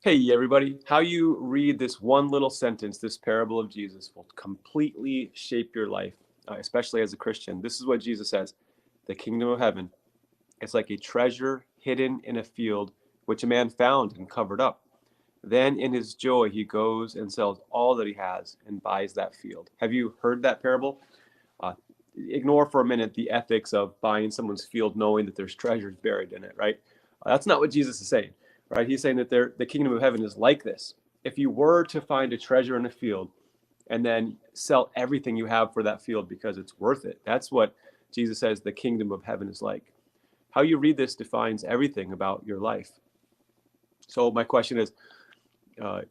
Hey, everybody. How you read this one little sentence, this parable of Jesus, will completely shape your life, especially as a Christian. This is what Jesus says: the kingdom of heaven is like a treasure hidden in a field, which a man found and covered up. Then, in his joy, he goes and sells all that he has and buys that field. Have you heard that parable? Uh, Ignore for a minute the ethics of buying someone's field knowing that there's treasures buried in it, right? That's not what Jesus is saying, right? He's saying that the kingdom of heaven is like this. If you were to find a treasure in a field and then sell everything you have for that field because it's worth it, that's what Jesus says the kingdom of heaven is like. How you read this defines everything about your life. So my question is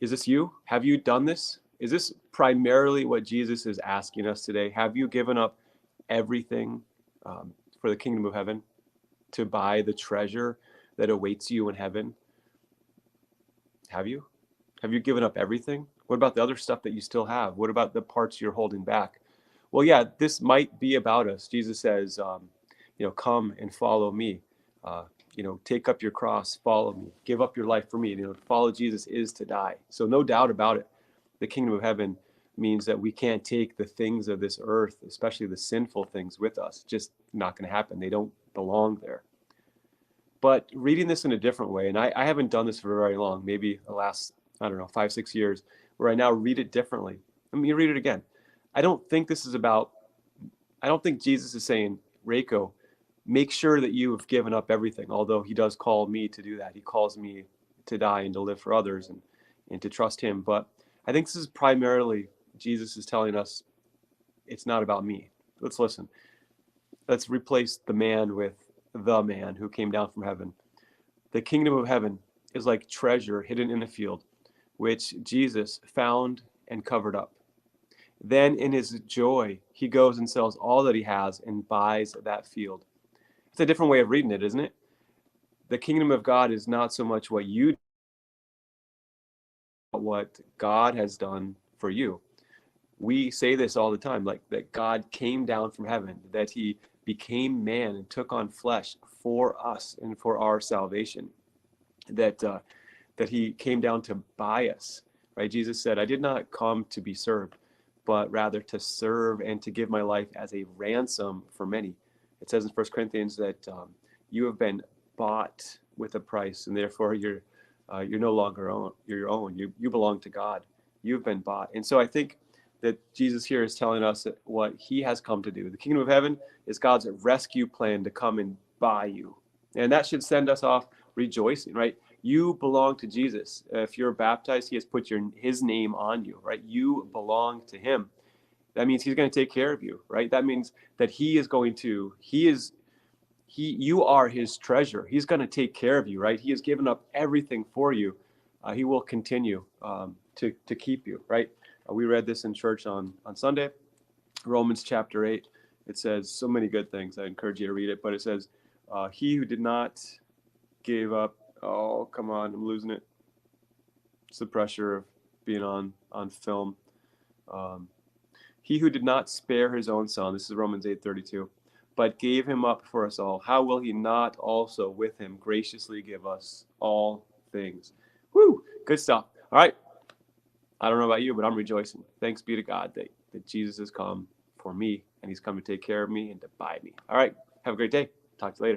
this you? Have you done this? Is this primarily what Jesus is asking us today? Have you given up everything for the kingdom of heaven to buy the treasure that awaits you in heaven? Have you? Have you given up everything? What about the other stuff that you still have? What about the parts you're holding back? Well, yeah, this might be about us. Jesus says, come and follow me. Uh, take up your cross, follow me, give up your life for me. To follow Jesus is to die. So no doubt about it. The kingdom of heaven means that we can't take the things of this earth, especially the sinful things, with us. Just not going to happen. They don't belong there. But reading this in a different way, and I haven't done this for very long, maybe the last, I don't know, 5, 6 years, where I now read it differently. Let me read it again. I don't think this is about, I don't think Jesus is saying, Reiko, make sure that you have given up everything, although he does call me to do that. He calls me to die and to live for others and to trust him. But I think this is primarily, Jesus is telling us, it's not about me. Let's listen. Let's replace the man with the man who came down from heaven. The kingdom of heaven is like treasure hidden in a field, which Jesus found and covered up. Then in his joy, he goes and sells all that he has and buys that field. It's a different way of reading it, isn't it? The kingdom of God is not so much what you do, but what God has done for you. We say this all the time, like that God came down from heaven, that he became man and took on flesh for us and for our salvation, that he came down to buy us, right? Jesus said, I did not come to be served, but rather to serve and to give my life as a ransom for many. It says in 1 Corinthians that you have been bought with a price, and therefore you're no longer your own. You belong to God. You've been bought. And so I think that Jesus here is telling us what he has come to do. The kingdom of heaven is God's rescue plan to come and buy you. And that should send us off rejoicing, right? You belong to Jesus. If you're baptized, he has put his name on you, right? You belong to him. That means he's going to take care of you, right? That means that you are his treasure. He's going to take care of you, right? He has given up everything for you. He will continue to keep you, right? We read this in church on Sunday, Romans chapter 8. It says so many good things. I encourage you to read it, but it says, he who did not give up, oh, come on, I'm losing it. It's the pressure of being on film. He who did not spare his own son, this is Romans 8:32, but gave him up for us all, how will he not also with him graciously give us all things? Woo, good stuff. All right. I don't know about you, but I'm rejoicing. Thanks be to God that Jesus has come for me, and he's come to take care of me and to buy me. All right. Have a great day. Talk to you later.